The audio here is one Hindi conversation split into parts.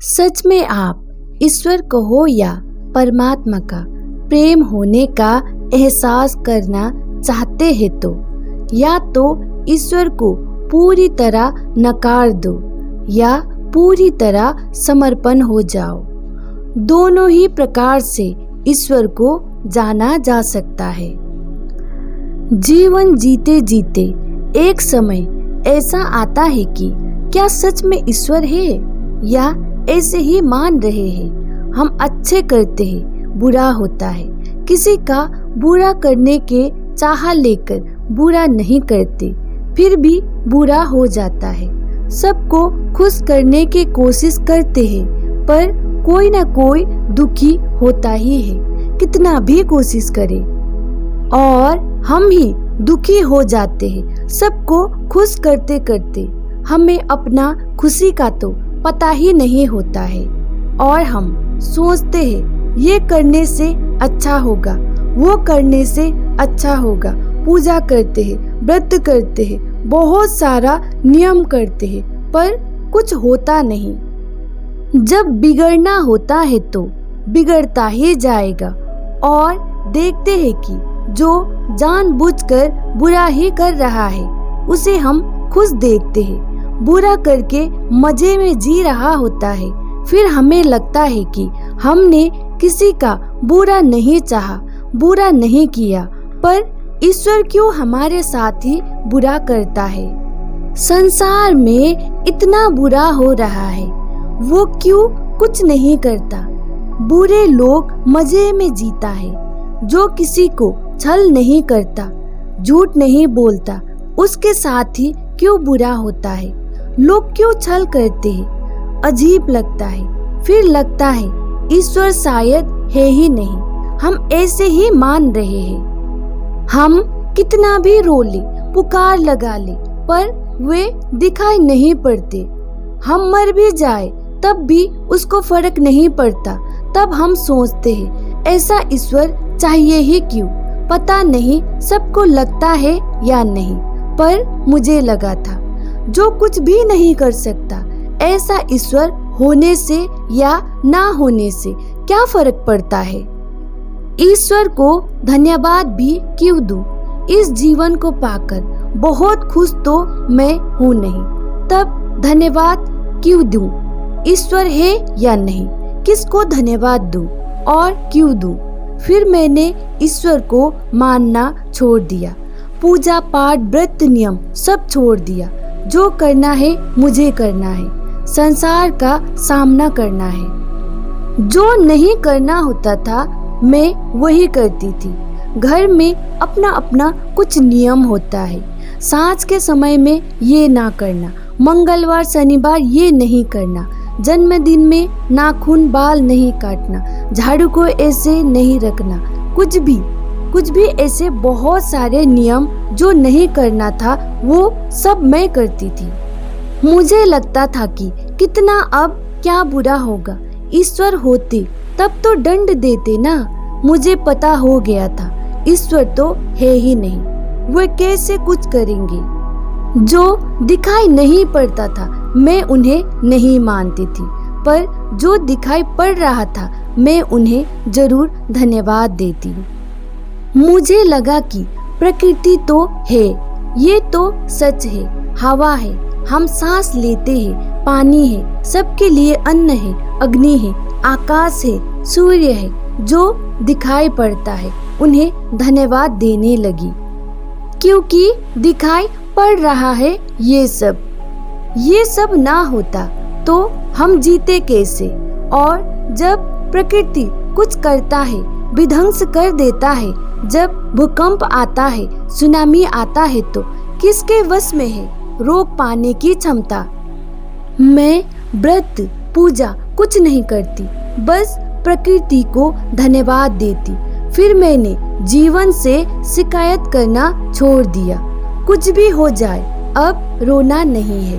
सच में आप ईश्वर को हो या परमात्मा का प्रेम होने का एहसास करना चाहते हैं तो या तो ईश्वर को पूरी तरह नकार दो या पूरी तरह समर्पण हो जाओ। दोनों ही प्रकार से ईश्वर को जाना जा सकता है। जीवन जीते जीते एक समय ऐसा आता है कि क्या सच में ईश्वर है या ऐसे ही मान रहे हैं। हम अच्छे करते हैं, बुरा होता है। किसी का बुरा करने के चाह लेकर बुरा नहीं करते, फिर भी बुरा हो जाता है। सबको खुश करने की कोशिश करते हैं, पर कोई ना कोई दुखी होता ही है, कितना भी कोशिश करे। और हम ही दुखी हो जाते हैं सबको खुश करते करते। हमें अपना खुशी का तो पता ही नहीं होता है और हम सोचते हैं ये करने से अच्छा होगा, वो करने से अच्छा होगा। पूजा करते हैं, व्रत करते हैं, बहुत सारा नियम करते हैं, पर कुछ होता नहीं। जब बिगड़ना होता है तो बिगड़ता ही जाएगा। और देखते हैं कि जो जानबूझकर बुरा ही कर रहा है उसे हम खुश देखते हैं। बुरा करके मजे में जी रहा होता है, फिर हमें लगता है कि हमने किसी का बुरा नहीं चाहा, बुरा नहीं किया, पर ईश्वर क्यों हमारे साथ ही बुरा करता है। संसार में इतना बुरा हो रहा है, वो क्यों कुछ नहीं करता। बुरे लोग मजे में जीता है। जो किसी को छल नहीं करता, झूठ नहीं बोलता, उसके साथ ही क्यों बुरा होता है। लोग क्यों छल करते हैं, अजीब लगता है। फिर लगता है ईश्वर शायद है ही नहीं, हम ऐसे ही मान रहे हैं। हम कितना भी रो ले, पुकार लगा ले, पर वे दिखाई नहीं पड़ते। हम मर भी जाए तब भी उसको फर्क नहीं पड़ता। तब हम सोचते हैं ऐसा ईश्वर चाहिए ही क्यों। पता नहीं सबको लगता है या नहीं, पर मुझे लगा था जो कुछ भी नहीं कर सकता, ऐसा ईश्वर होने से या ना होने से क्या फर्क पड़ता है। ईश्वर को धन्यवाद भी क्यों दूं। इस जीवन को पाकर बहुत खुश तो मैं हूँ नहीं, तब धन्यवाद क्यों दूं। ईश्वर है या नहीं, किसको धन्यवाद दूं और क्यों दूं। फिर मैंने ईश्वर को मानना छोड़ दिया, पूजा पाठ व्रत नियम सब छोड़ दिया। जो करना है मुझे करना है, संसार का सामना करना है। जो नहीं करना होता था मैं वही करती थी। घर में अपना अपना कुछ नियम होता है। सांझ के समय में ये ना करना, मंगलवार शनिवार ये नहीं करना, जन्मदिन में नाखून बाल नहीं काटना, झाड़ू को ऐसे नहीं रखना, कुछ भी ऐसे बहुत सारे नियम जो नहीं करना था वो सब मैं करती थी। मुझे लगता था कि कितना अब क्या बुरा होगा। ईश्वर होते तब तो दंड देते ना। मुझे पता हो गया था ईश्वर तो है ही नहीं, वे कैसे कुछ करेंगे। जो दिखाई नहीं पड़ता था मैं उन्हें नहीं मानती थी, पर जो दिखाई पड़ रहा था मैं उन्हें जरूर धन्यवाद देती। मुझे लगा कि प्रकृति तो है, ये तो सच है, हवा है, हम सांस लेते हैं, पानी है, सबके लिए अन्न है, अग्नि है, आकाश है, सूर्य है। जो दिखाई पड़ता है उन्हें धन्यवाद देने लगी, क्योंकि दिखाई पड़ रहा है ये सब ना होता तो हम जीते कैसे। और जब प्रकृति कुछ करता है, विध्वंस कर देता है, जब भूकंप आता है, सुनामी आता है, तो किसके वश में है रोक पाने की क्षमता। मैं व्रत पूजा कुछ नहीं करती, बस प्रकृति को धन्यवाद देती। फिर मैंने जीवन से शिकायत करना छोड़ दिया। कुछ भी हो जाए अब रोना नहीं है।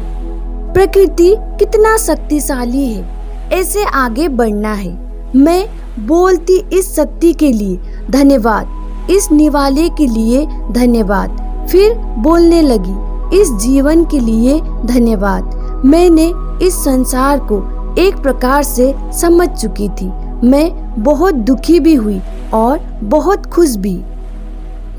प्रकृति कितना शक्तिशाली है, ऐसे आगे बढ़ना है। मैं बोलती इस शक्ति के लिए धन्यवाद, इस निवाले के लिए धन्यवाद। फिर बोलने लगी इस जीवन के लिए धन्यवाद। मैंने इस संसार को एक प्रकार से समझ चुकी थी। मैं बहुत दुखी भी हुई और बहुत खुश भी।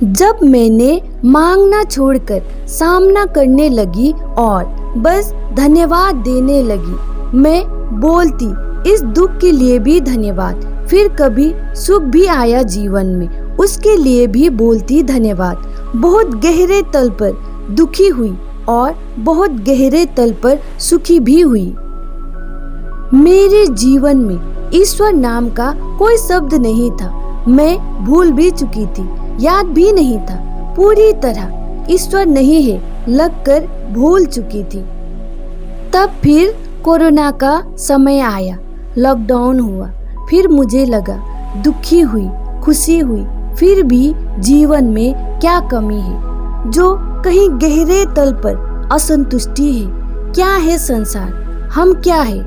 जब मैंने मांगना छोड़कर सामना करने लगी और बस धन्यवाद देने लगी, मैं बोलती इस दुख के लिए भी धन्यवाद, फिर कभी सुख भी आया जीवन में, उसके लिए भी बोलती धन्यवाद। बहुत गहरे तल पर दुखी हुई और बहुत गहरे तल पर सुखी भी हुई। मेरे जीवन में ईश्वर नाम का कोई शब्द नहीं था। मैं भूल भी चुकी थी, याद भी नहीं था। पूरी तरह ईश्वर नहीं है लगकर भूल चुकी थी। तब फिर कोरोना का समय आया, लॉकडाउन हुआ। फिर मुझे लगा दुखी हुई, खुशी हुई, फिर भी जीवन में क्या कमी है, जो कहीं गहरे तल पर असंतुष्टि है। क्या है संसार, हम क्या है,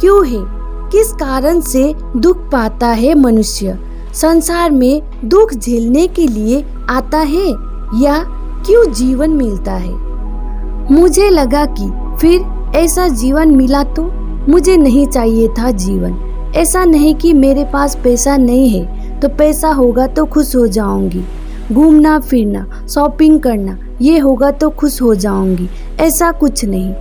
क्यों है, किस कारण से दुख पाता है मनुष्य? संसार में दुख झेलने के लिए आता है या क्यों जीवन मिलता है? मुझे लगा कि फिर ऐसा जीवन मिला तो मुझे नहीं चाहिए था जीवन। ऐसा नहीं कि मेरे पास पैसा नहीं है तो पैसा होगा तो खुश हो जाऊंगी, घूमना फिरना शॉपिंग करना ये होगा तो खुश हो जाऊंगी, ऐसा कुछ नहीं।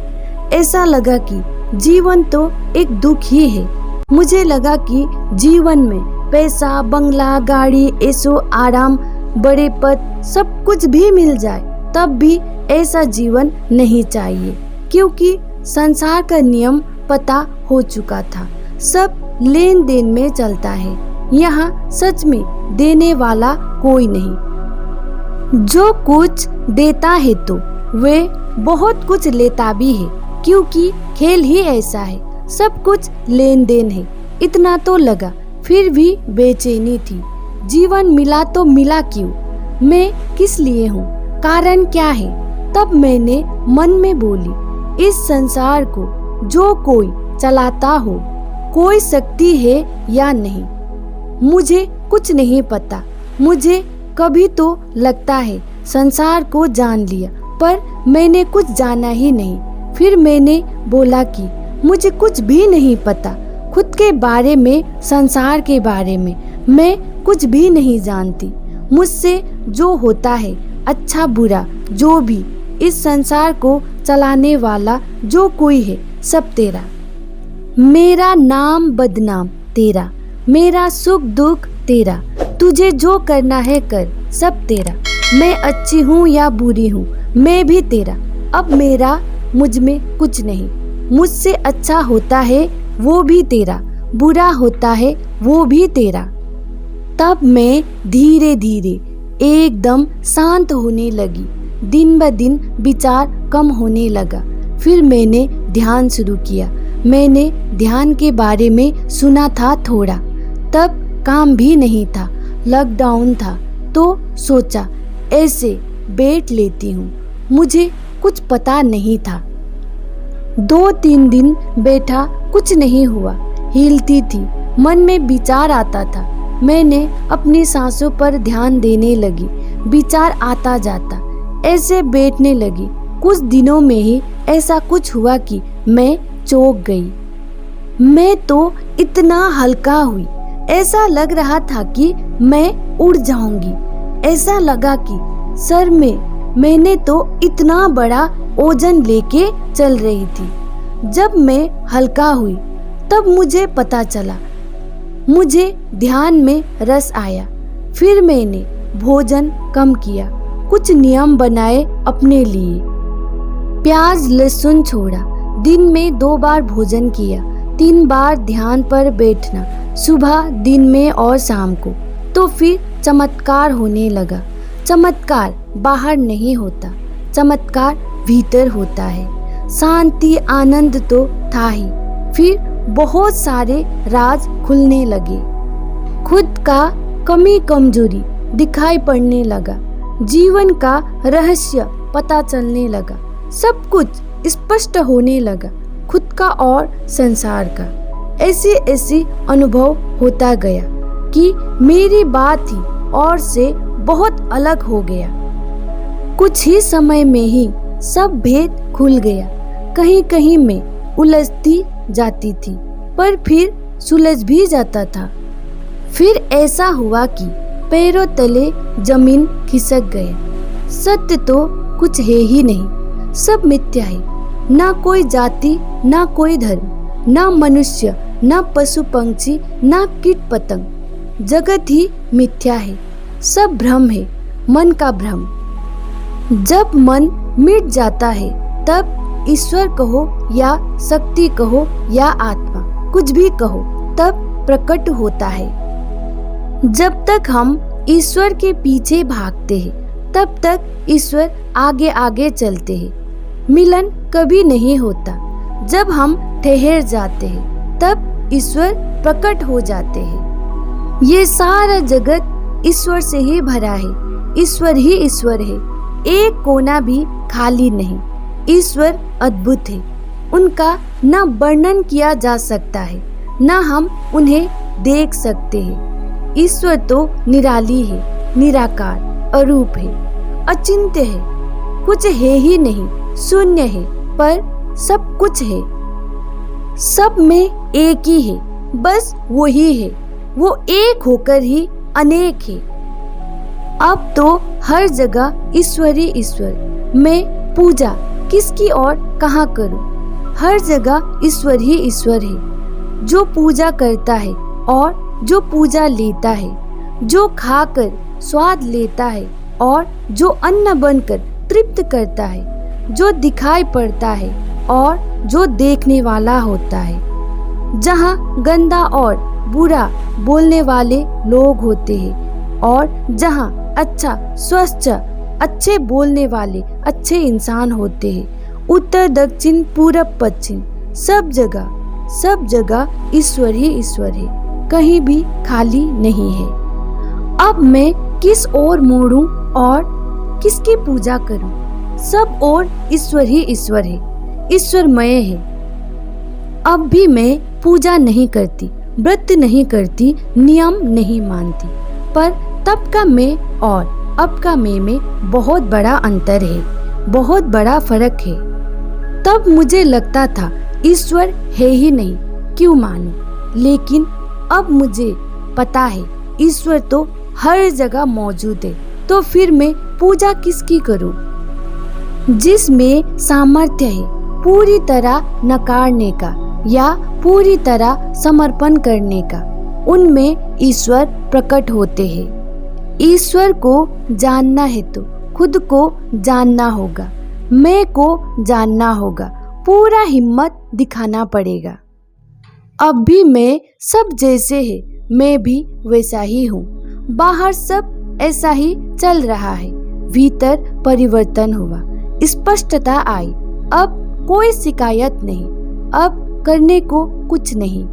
ऐसा लगा कि जीवन तो एक दुख ही है। मुझे लगा कि जीवन में पैसा, बंगला, गाड़ी, ऐशो आराम, बड़े पद सब कुछ भी मिल जाए तब भी ऐसा जीवन नहीं चाहिए, क्योंकि संसार का नियम पता हो चुका था। सब लेन देन में चलता है, यहाँ सच में देने वाला कोई नहीं। जो कुछ देता है तो वे बहुत कुछ लेता भी है, क्योंकि खेल ही ऐसा है, सब कुछ लेन देन है। इतना तो लगा, फिर भी बेचैनी थी। जीवन मिला तो मिला क्यों, मैं किस लिए हूँ, कारण क्या है? तब मैंने मन में बोली, इस संसार को जो कोई चलाता हो, कोई शक्ति है या नहीं, मुझे कुछ नहीं पता। मुझे कभी तो लगता है संसार को जान लिया, पर मैंने कुछ जाना ही नहीं। फिर मैंने बोला कि मुझे कुछ भी नहीं पता, खुद के बारे में, संसार के बारे में मैं कुछ भी नहीं जानती। मुझसे जो होता है अच्छा बुरा जो भी, इस संसार को चलाने वाला जो कोई है सब तेरा। मेरा नाम बदनाम तेरा, मेरा सुख दुख तेरा, तुझे जो करना है कर, सब तेरा। मैं अच्छी हूँ या बुरी हूँ मैं भी तेरा। अब मेरा मुझ में कुछ नहीं, मुझसे अच्छा होता है वो भी तेरा, बुरा होता है वो भी तेरा। तब मैं धीरे धीरे एकदम शांत होने लगी। दिन ब दिन विचार कम होने लगा। फिर मैंने ध्यान शुरू किया। मैंने ध्यान के बारे में सुना था थोड़ा, तब काम भी नहीं था, लॉकडाउन था, तो सोचा ऐसे बैठ लेती हूँ। मुझे कुछ पता नहीं था। 2-3 दिन बैठा, कुछ नहीं हुआ। हिलती थी, मन में विचार आता था। मैंने अपनी सांसों पर ध्यान देने लगी। विचार आता जाता, ऐसे बैठने लगी। कुछ दिनों में ही ऐसा कुछ हुआ कि मैं चौंक गई। मैं तो इतना हल्का हुई, ऐसा लग रहा था कि मैं उड़ जाऊंगी। ऐसा लगा कि सर में मैंने तो इतना बड़ा ओजन लेके चल रही थी। जब मैं हल्का हुई तब मुझे पता चला, मुझे ध्यान में रस आया। फिर मैंने भोजन कम किया, कुछ नियम बनाए अपने लिए। प्याज लहसुन छोड़ा, दिन में 2 बार भोजन किया, 3 बार ध्यान पर बैठना, सुबह, दिन में और शाम को। तो फिर चमत्कार होने लगा। चमत्कार बाहर नहीं होता, चमत्कार भीतर होता है। शांति आनंद तो था ही, फिर बहुत सारे राज खुलने लगे। खुद का कमी कमजोरी दिखाई पड़ने लगा। जीवन का रहस्य पता चलने लगा। सब कुछ स्पष्ट होने लगा, खुद का और संसार का। ऐसे ऐसे अनुभव होता गया कि मेरी बात ही और से बहुत अलग हो गया। कुछ ही समय में ही सब भेद खुल गया। कहीं कहीं मैं उलझती जाती थी, पर फिर सुलझ भी जाता था। फिर ऐसा हुआ कि पैरों तले जमीन खिसक गया। सत्य तो कुछ है ही नहीं, सब मिथ्या है। ना कोई जाति, ना कोई धर्म, ना मनुष्य, ना पशु पंछी, ना कीट पतंग। जगत ही मिथ्या है, सब भ्रम है, मन का भ्रम। जब मन मिट जाता है तब ईश्वर कहो या शक्ति कहो या आत्मा, कुछ भी कहो, तब प्रकट होता है। जब तक हम ईश्वर के पीछे भागते हैं तब तक ईश्वर आगे आगे चलते हैं। मिलन कभी नहीं होता। जब हम ठहर जाते हैं तब ईश्वर प्रकट हो जाते हैं। ये सारा जगत ईश्वर से ही भरा है, ईश्वर ही ईश्वर है, एक कोना भी खाली नहीं। ईश्वर अद्भुत है, उनका न वर्णन किया जा सकता है, न हम उन्हें देख सकते हैं। ईश्वर तो निराली है, निराकार, अरूप है, अचिंत्य है, कुछ है ही नहीं, शून्य है, पर सब कुछ है। सब में एक ही है, बस वो ही है, वो एक होकर ही अनेक है। अब तो हर जगह ईश्वर ही ईश्वर। मैं पूजा किसकी और कहाँ करूं? हर जगह ईश्वर ही ईश्वर है। जो पूजा करता है और जो पूजा लेता है, जो खाकर स्वाद लेता है और जो अन्न बनकर तृप्त करता है, जो दिखाई पड़ता है और जो देखने वाला होता है। जहाँ गंदा और बुरा बोलने वाले लोग होते हैं और जहाँ अच्छा स्वच्छ अच्छे बोलने वाले अच्छे इंसान होते हैं। उत्तर दक्षिण पूरब पश्चिम सब जगह ईश्वर ही ईश्वर है, कहीं भी खाली नहीं है। अब मैं किस ओर मोड़ूं और किसकी पूजा करूं? सब ओर ईश्वर ही ईश्वर है, ईश्वरमय है। अब भी मैं पूजा नहीं करती, व्रत नहीं करती, नियम नहीं मानती, पर तब का मैं और अब का मैं में बहुत बड़ा अंतर है, बहुत बड़ा फर्क है। तब मुझे लगता था ईश्वर है ही नहीं, क्यों मानूं? लेकिन अब मुझे पता है ईश्वर तो हर जगह मौजूद है, तो फिर मैं पूजा किसकी करूं? जिसमें सामर्थ्य है पूरी तरह नकारने का या पूरी तरह समर्पण करने का, उनमें ईश्वर प्रकट होते हैं। ईश्वर को जानना है तो खुद को जानना होगा, मैं को जानना होगा, पूरा हिम्मत दिखाना पड़ेगा। अब भी मैं सब जैसे है, मैं भी वैसा ही हूँ। बाहर सब ऐसा ही चल रहा है, भीतर परिवर्तन हुआ, स्पष्टता आई। अब कोई शिकायत नहीं, अब करने को कुछ नहीं।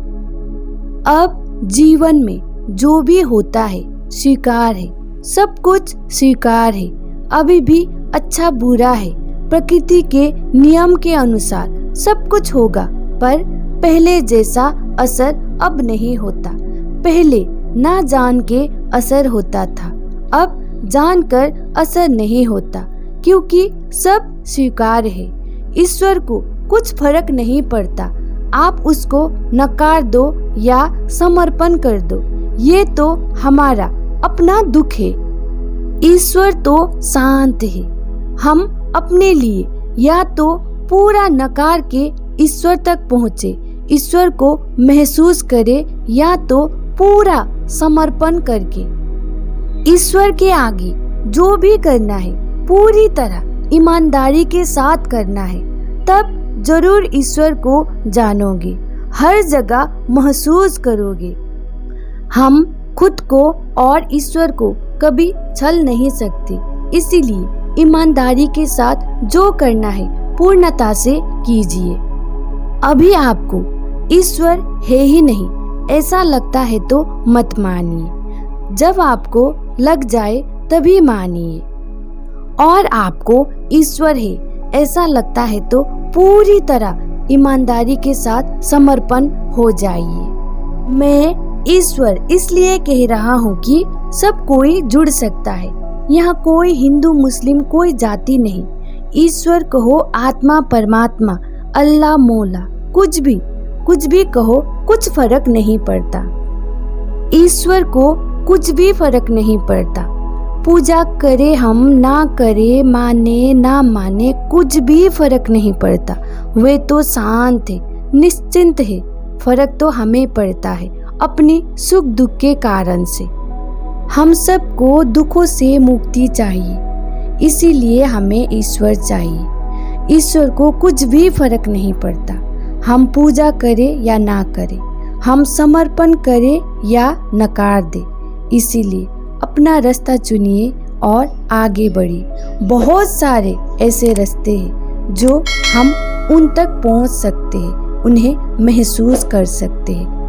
अब जीवन में जो भी होता है स्वीकार है, सब कुछ स्वीकार है। अभी भी अच्छा बुरा है, प्रकृति के नियम के अनुसार सब कुछ होगा, पर पहले जैसा असर अब नहीं होता। पहले ना जान के असर होता था, अब जानकर असर नहीं होता, क्योंकि सब स्वीकार है। ईश्वर को कुछ फर्क नहीं पड़ता, आप उसको नकार दो या समर्पण कर दो, ये तो हमारा अपना दुख है। ईश्वर तो शांत है। हम अपने लिए या तो पूरा नकार के ईश्वर तक पहुँचे, ईश्वर को महसूस करे, या तो पूरा समर्पण करके। ईश्वर के आगे जो भी करना है पूरी तरह ईमानदारी के साथ करना है, तब जरूर ईश्वर को जानोगे, हर जगह महसूस करोगे। हम खुद को और ईश्वर को कभी छल नहीं सकते, इसीलिए ईमानदारी के साथ जो करना है पूर्णता से कीजिए। अभी आपको ईश्वर है ही नहीं ऐसा लगता है तो मत मानिए, जब आपको लग जाए तभी मानिए। और आपको ईश्वर है ऐसा लगता है तो पूरी तरह ईमानदारी के साथ समर्पण हो जाइए। मैं ईश्वर इसलिए कह रहा हूँ कि सब कोई जुड़ सकता है। यहाँ कोई हिंदू मुस्लिम कोई जाति नहीं। ईश्वर कहो, आत्मा परमात्मा, अल्लाह मौला, कुछ भी कहो, कुछ फर्क नहीं पड़ता। ईश्वर को कुछ भी फर्क नहीं पड़ता। पूजा करे हम ना करे, माने ना माने, कुछ भी फर्क नहीं पड़ता। वे तो शांत है, निश्चिंत है। फर्क तो हमें पड़ता है अपनी सुख दुख के कारण से। हम सबको दुखों से मुक्ति चाहिए, इसीलिए हमें ईश्वर चाहिए। ईश्वर को कुछ भी फर्क नहीं पड़ता। हम पूजा करें या ना करें, हम समर्पण करें या नकार दें। इसीलिए अपना रास्ता चुनिए और आगे बढ़िए। बहुत सारे ऐसे रास्ते हैं जो हम उन तक पहुंच सकते हैं, उन्हें महसूस कर सकते हैं।